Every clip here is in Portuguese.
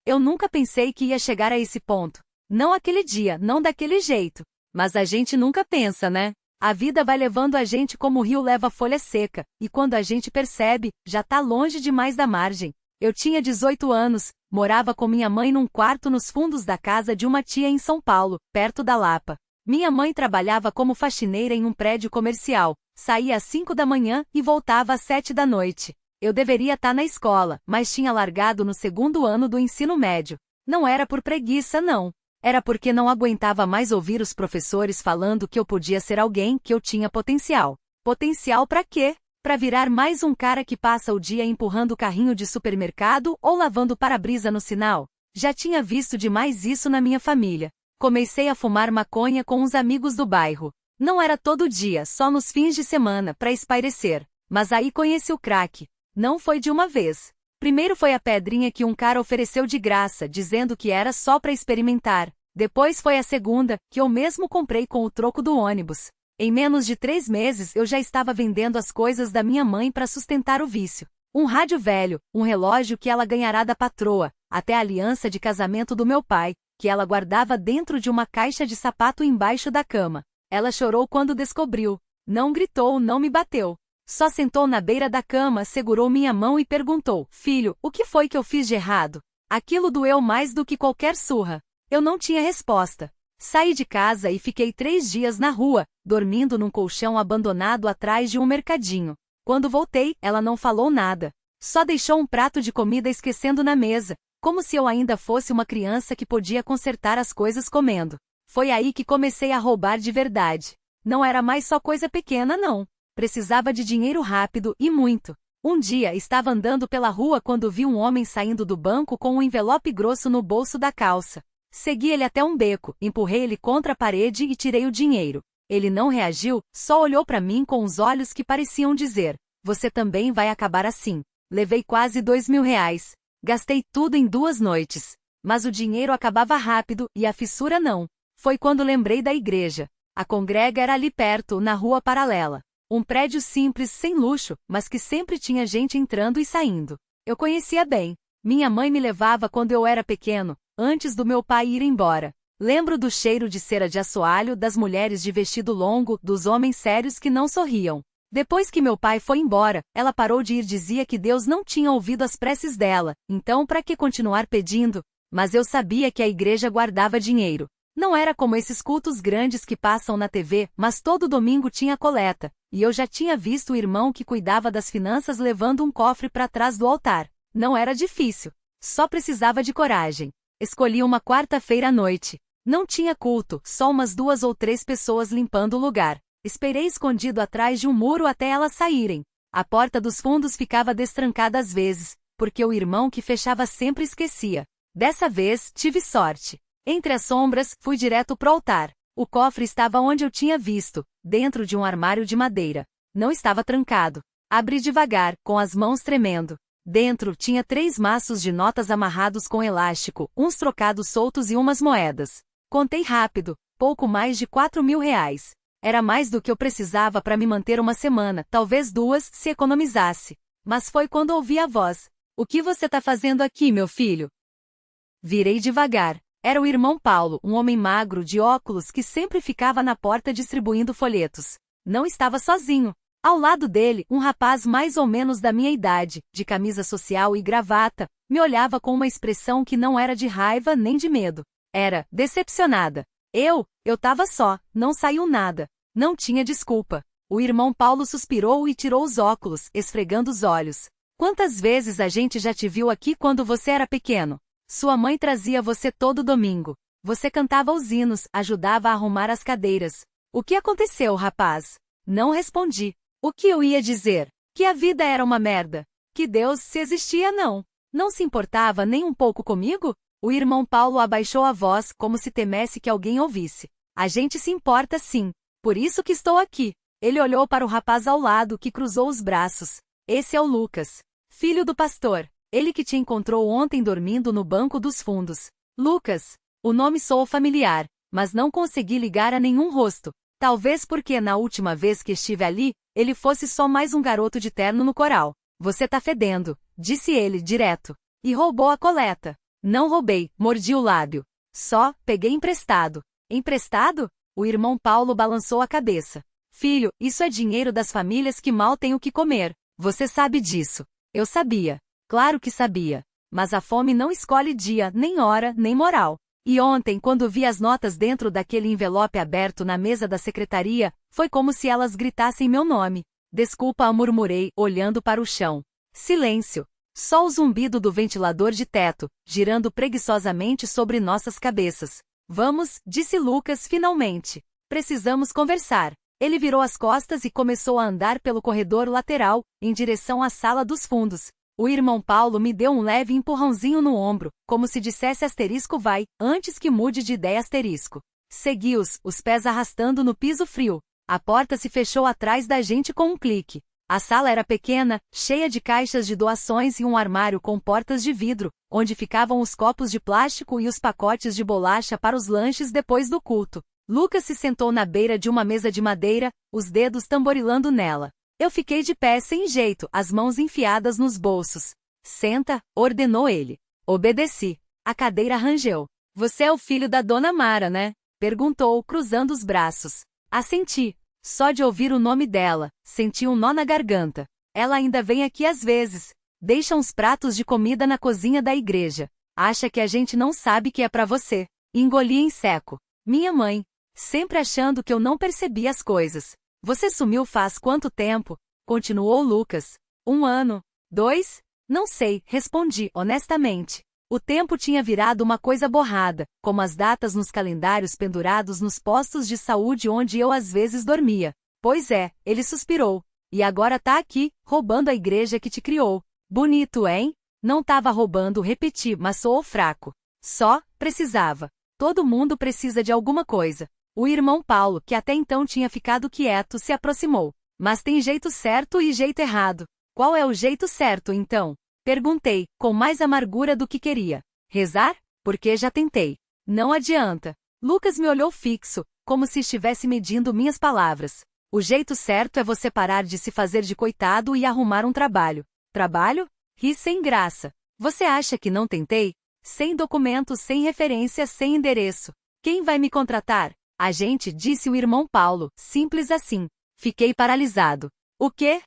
Eu nunca pensei que ia chegar a esse ponto. Não aquele dia, não daquele jeito. Mas a gente nunca pensa, né? A vida vai levando a gente como o rio leva folha seca, e quando a gente percebe, já tá longe demais da margem. Eu tinha 18 anos, morava com minha mãe num quarto nos fundos da casa de uma tia em São Paulo, perto da Lapa. Minha mãe trabalhava como faxineira em um prédio comercial, saía às 5 da manhã e voltava às 7 da noite. Eu deveria estar na escola, mas tinha largado no segundo ano do ensino médio. Não era por preguiça, não. Era porque não aguentava mais ouvir os professores falando que eu podia ser alguém, que eu tinha potencial. Potencial pra quê? Pra virar mais um cara que passa o dia empurrando o carrinho de supermercado ou lavando para-brisa no sinal. Já tinha visto demais isso na minha família. Comecei a fumar maconha com uns amigos do bairro. Não era todo dia, só nos fins de semana, pra espairecer. Mas aí conheci o crack. Não foi de uma vez. Primeiro foi a pedrinha que um cara ofereceu de graça, dizendo que era só pra experimentar. Depois foi a segunda, que eu mesmo comprei com o troco do ônibus. Em menos de 3 meses eu já estava vendendo as coisas da minha mãe para sustentar o vício. Um rádio velho, um relógio que ela ganhará da patroa, até a aliança de casamento do meu pai, que ela guardava dentro de uma caixa de sapato embaixo da cama. Ela chorou quando descobriu. Não gritou, não me bateu. Só sentou na beira da cama, segurou minha mão e perguntou: "Filho, o que foi que eu fiz de errado?" Aquilo doeu mais do que qualquer surra. Eu não tinha resposta. Saí de casa e fiquei 3 dias na rua, dormindo num colchão abandonado atrás de um mercadinho. Quando voltei, ela não falou nada. Só deixou um prato de comida esquecendo na mesa, como se eu ainda fosse uma criança que podia consertar as coisas comendo. Foi aí que comecei a roubar de verdade. Não era mais só coisa pequena, não. Precisava de dinheiro rápido e muito. Um dia estava andando pela rua quando vi um homem saindo do banco com um envelope grosso no bolso da calça. Segui ele até um beco, empurrei ele contra a parede e tirei o dinheiro. Ele não reagiu, só olhou para mim com os olhos que pareciam dizer: "Você também vai acabar assim." Levei quase R$ 2.000. Gastei tudo em 2 noites. Mas o dinheiro acabava rápido e a fissura não. Foi quando lembrei da igreja. A congrega era ali perto, na rua paralela. Um prédio simples, sem luxo, mas que sempre tinha gente entrando e saindo. Eu conhecia bem. Minha mãe me levava quando eu era pequeno, antes do meu pai ir embora. Lembro do cheiro de cera de assoalho, das mulheres de vestido longo, dos homens sérios que não sorriam. Depois que meu pai foi embora, ela parou de ir, dizia que Deus não tinha ouvido as preces dela, então para que continuar pedindo? Mas eu sabia que a igreja guardava dinheiro. Não era como esses cultos grandes que passam na TV, mas todo domingo tinha coleta, e eu já tinha visto o irmão que cuidava das finanças levando um cofre para trás do altar. Não era difícil. Só precisava de coragem. Escolhi uma quarta-feira à noite. Não tinha culto, só umas 2 ou 3 pessoas limpando o lugar. Esperei escondido atrás de um muro até elas saírem. A porta dos fundos ficava destrancada às vezes, porque o irmão que fechava sempre esquecia. Dessa vez, tive sorte. Entre as sombras, fui direto pro altar. O cofre estava onde eu tinha visto, dentro de um armário de madeira. Não estava trancado. Abri devagar, com as mãos tremendo. Dentro tinha 3 maços de notas amarrados com elástico, uns trocados soltos e umas moedas. Contei rápido, pouco mais de R$ 4.000. Era mais do que eu precisava para me manter uma semana, talvez 2, se economizasse. Mas foi quando ouvi a voz. "O que você tá fazendo aqui, meu filho?" Virei devagar. Era o irmão Paulo, um homem magro de óculos que sempre ficava na porta distribuindo folhetos. Não estava sozinho. Ao lado dele, um rapaz mais ou menos da minha idade, de camisa social e gravata, me olhava com uma expressão que não era de raiva nem de medo. Era decepcionada. Eu tava só, não saiu nada. Não tinha desculpa. O irmão Paulo suspirou e tirou os óculos, esfregando os olhos. "Quantas vezes a gente já te viu aqui quando você era pequeno? Sua mãe trazia você todo domingo. Você cantava os hinos, ajudava a arrumar as cadeiras. O que aconteceu, rapaz?" Não respondi. O que eu ia dizer? Que a vida era uma merda. Que Deus, se existia, não. Não se importava nem um pouco comigo? O irmão Paulo abaixou a voz, como se temesse que alguém ouvisse. "A gente se importa sim. Por isso que estou aqui." Ele olhou para o rapaz ao lado que cruzou os braços. "Esse é o Lucas, filho do pastor. Ele que te encontrou ontem dormindo no banco dos fundos." Lucas. O nome soou familiar, mas não consegui ligar a nenhum rosto. Talvez porque na última vez que estive ali, ele fosse só mais um garoto de terno no coral. "Você tá fedendo", disse ele, direto. E roubou a coleta. Não roubei, mordi o lábio. Só, peguei emprestado. Emprestado? O irmão Paulo balançou a cabeça. Filho, isso é dinheiro das famílias que mal têm o que comer. Você sabe disso. Eu sabia. Claro que sabia. Mas a fome não escolhe dia, nem hora, nem moral. E ontem, quando vi as notas dentro daquele envelope aberto na mesa da secretaria, foi como se elas gritassem meu nome. Desculpa, murmurei, olhando para o chão. Silêncio. Só o zumbido do ventilador de teto, girando preguiçosamente sobre nossas cabeças. Vamos, disse Lucas finalmente. Precisamos conversar. Ele virou as costas e começou a andar pelo corredor lateral, em direção à sala dos fundos. O irmão Paulo me deu um leve empurrãozinho no ombro, como se dissesse asterisco vai, antes que mude de ideia asterisco. Segui-os, os pés arrastando no piso frio. A porta se fechou atrás da gente com um clique. A sala era pequena, cheia de caixas de doações e um armário com portas de vidro, onde ficavam os copos de plástico e os pacotes de bolacha para os lanches depois do culto. Lucas se sentou na beira de uma mesa de madeira, os dedos tamborilando nela. Eu fiquei de pé sem jeito, as mãos enfiadas nos bolsos. Senta, ordenou ele. Obedeci. A cadeira rangeu. Você é o filho da dona Mara, né? Perguntou, cruzando os braços. Assenti. Só de ouvir o nome dela, senti um nó na garganta. Ela ainda vem aqui às vezes. Deixa uns pratos de comida na cozinha da igreja. Acha que a gente não sabe que é pra você. Engoli em seco. Minha mãe. Sempre achando que eu não percebi as coisas. Você sumiu faz quanto tempo? Continuou Lucas. 1 ano? 2? Não sei, respondi, honestamente. O tempo tinha virado uma coisa borrada, como as datas nos calendários pendurados nos postos de saúde onde eu às vezes dormia. Pois é, ele suspirou. E agora tá aqui, roubando a igreja que te criou. Bonito, hein? Não tava roubando, repeti, mas soou fraco. Só, precisava. Todo mundo precisa de alguma coisa. O irmão Paulo, que até então tinha ficado quieto, se aproximou. Mas tem jeito certo e jeito errado. Qual é o jeito certo, então? Perguntei, com mais amargura do que queria. Rezar? Porque já tentei. Não adianta. Lucas me olhou fixo, como se estivesse medindo minhas palavras. O jeito certo é você parar de se fazer de coitado e arrumar um trabalho. Trabalho? Ri sem graça. Você acha que não tentei? Sem documentos, sem referência, sem endereço. Quem vai me contratar? A gente, disse o irmão Paulo, simples assim. Fiquei paralisado. O quê?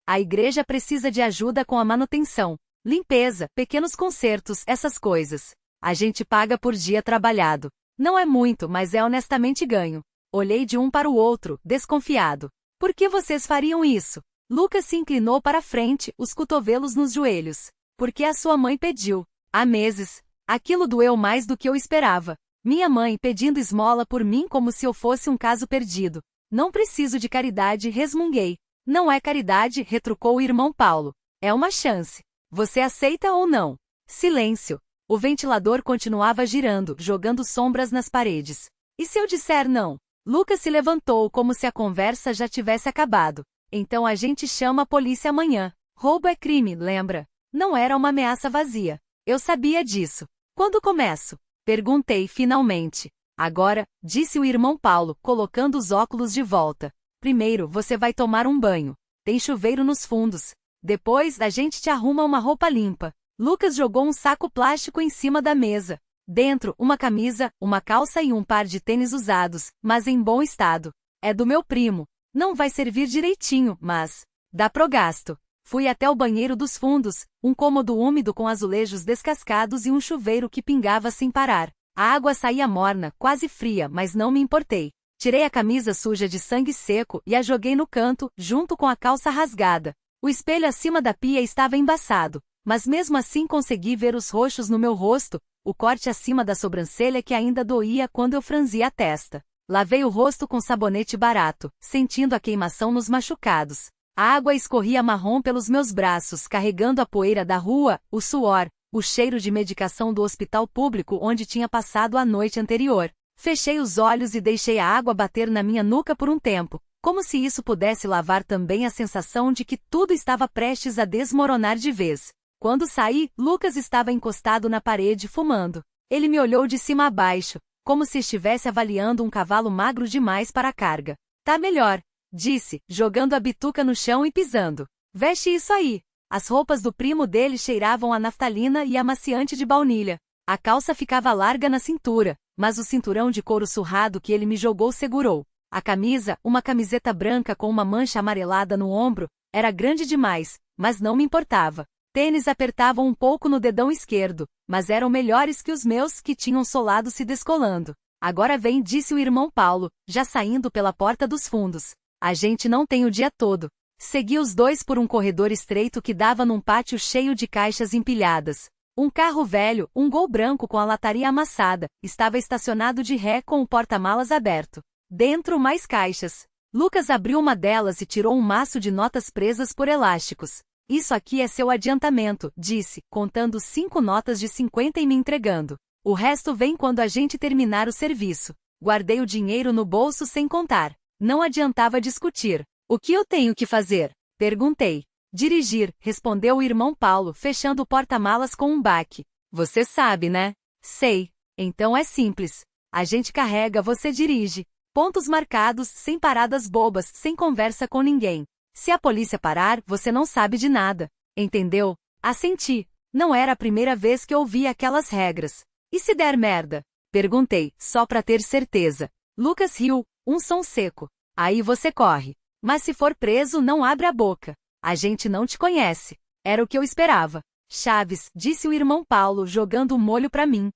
A igreja precisa de ajuda com a manutenção, limpeza, pequenos consertos, essas coisas. A gente paga por dia trabalhado. Não é muito, mas é honestamente ganho. Olhei de um para o outro, desconfiado. Por que vocês fariam isso? Lucas se inclinou para a frente, os cotovelos nos joelhos. Porque a sua mãe pediu. Há meses. Aquilo doeu mais do que eu esperava. Minha mãe pedindo esmola por mim como se eu fosse um caso perdido. Não preciso de caridade, resmunguei. Não é caridade, retrucou o irmão Paulo. É uma chance. Você aceita ou não? Silêncio. O ventilador continuava girando, jogando sombras nas paredes. E se eu disser não? Lucas se levantou como se a conversa já tivesse acabado. Então a gente chama a polícia amanhã. Roubo é crime, lembra? Não era uma ameaça vazia. Eu sabia disso. Quando começo? Perguntei finalmente. Agora, disse o irmão Paulo, colocando os óculos de volta. Primeiro, você vai tomar um banho. Tem chuveiro nos fundos. Depois, a gente te arruma uma roupa limpa. Lucas jogou um saco plástico em cima da mesa. Dentro, uma camisa, uma calça e um par de tênis usados, mas em bom estado. É do meu primo. Não vai servir direitinho, mas dá pro gasto. Fui até o banheiro dos fundos, um cômodo úmido com azulejos descascados e um chuveiro que pingava sem parar. A água saía morna, quase fria, mas não me importei. Tirei a camisa suja de sangue seco e a joguei no canto, junto com a calça rasgada. O espelho acima da pia estava embaçado, mas mesmo assim consegui ver os roxos no meu rosto, o corte acima da sobrancelha que ainda doía quando eu franzia a testa. Lavei o rosto com sabonete barato, sentindo a queimação nos machucados. A água escorria marrom pelos meus braços, carregando a poeira da rua, o suor, o cheiro de medicação do hospital público onde tinha passado a noite anterior. Fechei os olhos e deixei a água bater na minha nuca por um tempo, como se isso pudesse lavar também a sensação de que tudo estava prestes a desmoronar de vez. Quando saí, Lucas estava encostado na parede fumando. Ele me olhou de cima a baixo, como se estivesse avaliando um cavalo magro demais para a carga. Tá melhor, disse, jogando a bituca no chão e pisando. Veste isso aí. As roupas do primo dele cheiravam a naftalina e amaciante de baunilha. A calça ficava larga na cintura, mas o cinturão de couro surrado que ele me jogou segurou. A camisa, uma camiseta branca com uma mancha amarelada no ombro, era grande demais, mas não me importava. Tênis apertavam um pouco no dedão esquerdo, mas eram melhores que os meus que tinham solado se descolando. Agora vem, disse o irmão Paulo, já saindo pela porta dos fundos. A gente não tem o dia todo. Segui os dois por um corredor estreito que dava num pátio cheio de caixas empilhadas. Um carro velho, um Gol branco com a lataria amassada, estava estacionado de ré com o porta-malas aberto. Dentro mais caixas. Lucas abriu uma delas e tirou um maço de notas presas por elásticos. Isso aqui é seu adiantamento, disse, contando 5 notas de 50 e me entregando. O resto vem quando a gente terminar o serviço. Guardei o dinheiro no bolso sem contar. Não adiantava discutir. O que eu tenho que fazer? Perguntei. Dirigir, respondeu o irmão Paulo, fechando o porta-malas com um baque. Você sabe, né? Sei. Então é simples. A gente carrega, você dirige. Pontos marcados, sem paradas bobas, sem conversa com ninguém. Se a polícia parar, você não sabe de nada. Entendeu? Assenti. Não era a primeira vez que ouvi aquelas regras. E se der merda? Perguntei, só pra ter certeza. Lucas riu, um som seco. Aí você corre. Mas se for preso, não abre a boca. A gente não te conhece. Era o que eu esperava. Chaves, disse o irmão Paulo, jogando um molho pra mim.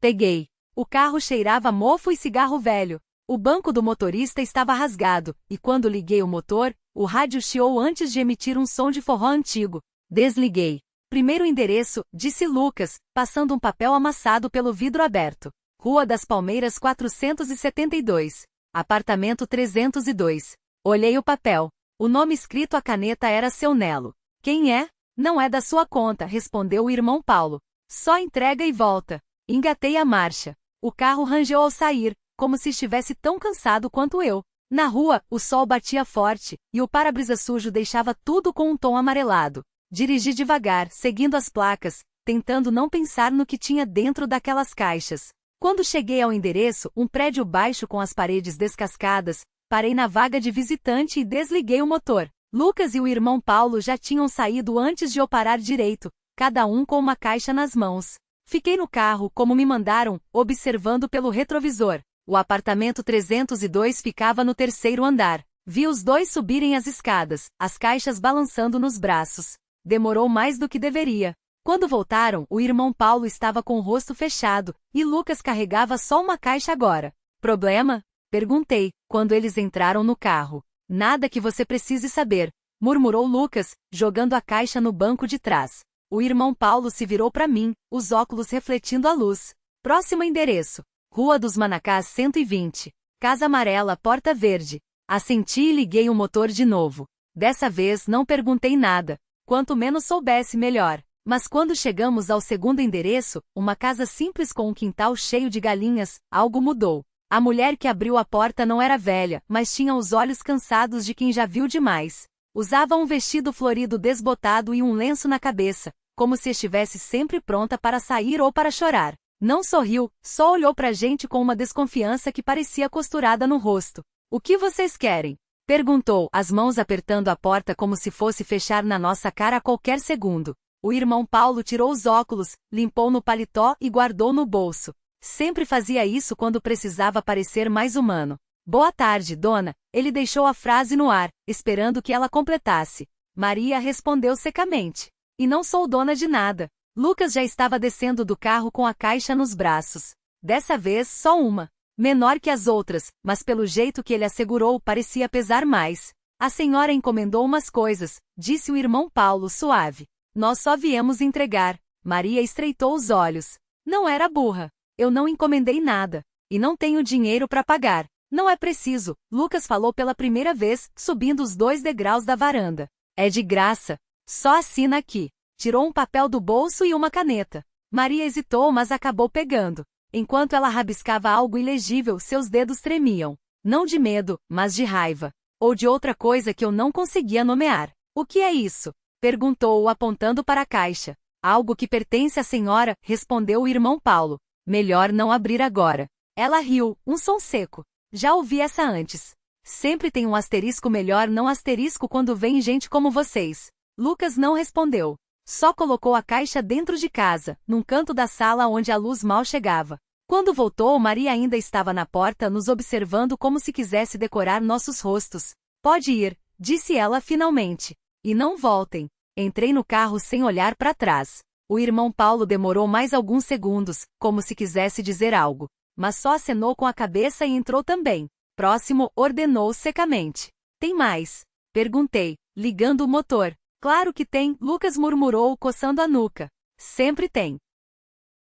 Peguei. O carro cheirava mofo e cigarro velho. O banco do motorista estava rasgado, e quando liguei o motor, o rádio chiou antes de emitir um som de forró antigo. Desliguei. Primeiro endereço, disse Lucas, passando um papel amassado pelo vidro aberto. Rua das Palmeiras 472. Apartamento 302. Olhei o papel. O nome escrito à caneta era Seu Nelo. Quem é? Não é da sua conta, respondeu o irmão Paulo. Só entrega e volta. Engatei a marcha. O carro rangeu ao sair, como se estivesse tão cansado quanto eu. Na rua, o sol batia forte, e o para-brisa sujo deixava tudo com um tom amarelado. Dirigi devagar, seguindo as placas, tentando não pensar no que tinha dentro daquelas caixas. Quando cheguei ao endereço, um prédio baixo com as paredes descascadas, parei na vaga de visitante e desliguei o motor. Lucas e o irmão Paulo já tinham saído antes de eu parar direito, cada um com uma caixa nas mãos. Fiquei no carro, como me mandaram, observando pelo retrovisor. O apartamento 302 ficava no 3º andar. Vi os dois subirem as escadas, as caixas balançando nos braços. Demorou mais do que deveria. Quando voltaram, o irmão Paulo estava com o rosto fechado, e Lucas carregava só uma caixa agora. Problema? Perguntei, quando eles entraram no carro. Nada que você precise saber, murmurou Lucas, jogando a caixa no banco de trás. O irmão Paulo se virou para mim, os óculos refletindo a luz. Próximo endereço. Rua dos Manacás 120. Casa amarela, porta verde. Assenti e liguei o motor de novo. Dessa vez não perguntei nada. Quanto menos soubesse, melhor. Mas quando chegamos ao segundo endereço, uma casa simples com um quintal cheio de galinhas, algo mudou. A mulher que abriu a porta não era velha, mas tinha os olhos cansados de quem já viu demais. Usava um vestido florido desbotado e um lenço na cabeça, como se estivesse sempre pronta para sair ou para chorar. Não sorriu, só olhou pra gente com uma desconfiança que parecia costurada no rosto. O que vocês querem? Perguntou, as mãos apertando a porta como se fosse fechar na nossa cara a qualquer segundo. O irmão Paulo tirou os óculos, limpou no paletó e guardou no bolso. Sempre fazia isso quando precisava parecer mais humano. Boa tarde, dona. Ele deixou a frase no ar, esperando que ela completasse. Maria respondeu secamente. E não sou dona de nada. Lucas já estava descendo do carro com a caixa nos braços. Dessa vez, só uma. Menor que as outras, mas pelo jeito que ele assegurou parecia pesar mais. A senhora encomendou umas coisas, disse o irmão Paulo suave. Nós só viemos entregar. Maria estreitou os olhos. Não era burra. Eu não encomendei nada. E não tenho dinheiro para pagar. Não é preciso, Lucas falou pela primeira vez, subindo os 2 degraus da varanda. É de graça. Só assina aqui. Tirou um papel do bolso e uma caneta. Maria hesitou, mas acabou pegando. Enquanto ela rabiscava algo ilegível, seus dedos tremiam. Não de medo, mas de raiva. Ou de outra coisa que eu não conseguia nomear. O que é isso? Perguntou-o apontando para a caixa. Algo que pertence à senhora, respondeu o irmão Paulo. Melhor não abrir agora. Ela riu, um som seco. Já ouvi essa antes. Sempre tem um asterisco melhor não asterisco quando vem gente como vocês. Lucas não respondeu. Só colocou a caixa dentro de casa, num canto da sala onde a luz mal chegava. Quando voltou, Maria ainda estava na porta nos observando como se quisesse decorar nossos rostos. Pode ir, disse ela finalmente. E não voltem. Entrei no carro sem olhar para trás. O irmão Paulo demorou mais alguns segundos, como se quisesse dizer algo. Mas só acenou com a cabeça e entrou também. Próximo, ordenou secamente. Tem mais? Perguntei, ligando o motor. Claro que tem, Lucas murmurou, coçando a nuca. Sempre tem.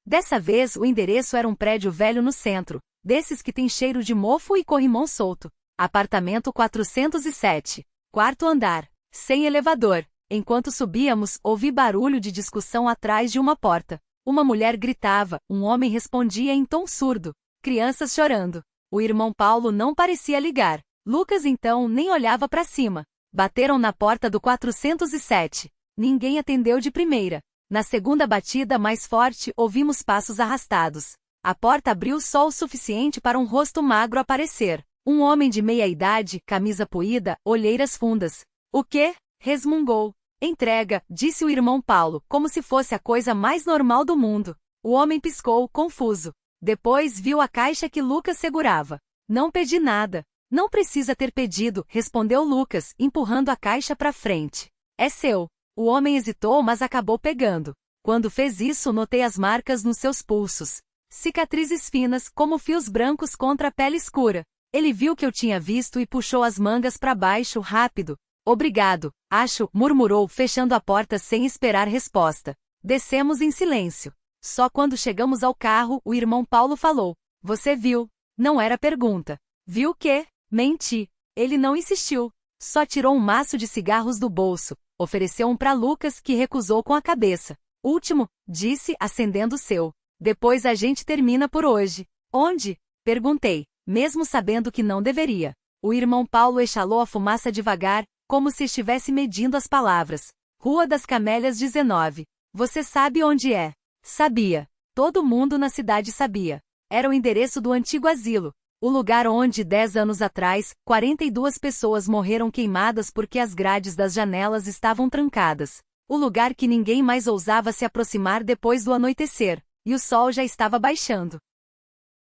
Dessa vez o endereço era um prédio velho no centro, desses que tem cheiro de mofo e corrimão solto. Apartamento 407. Quarto andar. Sem elevador. Enquanto subíamos, ouvi barulho de discussão atrás de uma porta. Uma mulher gritava, um homem respondia em tom surdo. Crianças chorando. O irmão Paulo não parecia ligar. Lucas então nem olhava para cima. Bateram na porta do 407. Ninguém atendeu de primeira. Na segunda batida mais forte, ouvimos passos arrastados. A porta abriu só o suficiente para um rosto magro aparecer. Um homem de meia-idade, camisa poída, olheiras fundas. O quê? Resmungou. Entrega, disse o irmão Paulo, como se fosse a coisa mais normal do mundo. O homem piscou, confuso. Depois viu a caixa que Lucas segurava. Não pedi nada. Não precisa ter pedido, respondeu Lucas, empurrando a caixa para frente. É seu. O homem hesitou, mas acabou pegando. Quando fez isso, notei as marcas nos seus pulsos. Cicatrizes finas, como fios brancos contra a pele escura. Ele viu que eu tinha visto e puxou as mangas para baixo, rápido. Obrigado, acho, murmurou, fechando a porta sem esperar resposta. Descemos em silêncio. Só quando chegamos ao carro, o irmão Paulo falou. Você viu? Não era pergunta. Viu o quê? Menti. Ele não insistiu. Só tirou um maço de cigarros do bolso. Ofereceu um para Lucas, que recusou com a cabeça. Último, disse, acendendo o seu. Depois a gente termina por hoje. Onde? Perguntei, mesmo sabendo que não deveria. O irmão Paulo exalou a fumaça devagar, como se estivesse medindo as palavras. Rua das Camélias 19. Você sabe onde é? Sabia. Todo mundo na cidade sabia. Era o endereço do antigo asilo. O lugar onde, 10 anos atrás, 42 pessoas morreram queimadas porque as grades das janelas estavam trancadas. O lugar que ninguém mais ousava se aproximar depois do anoitecer, e o sol já estava baixando.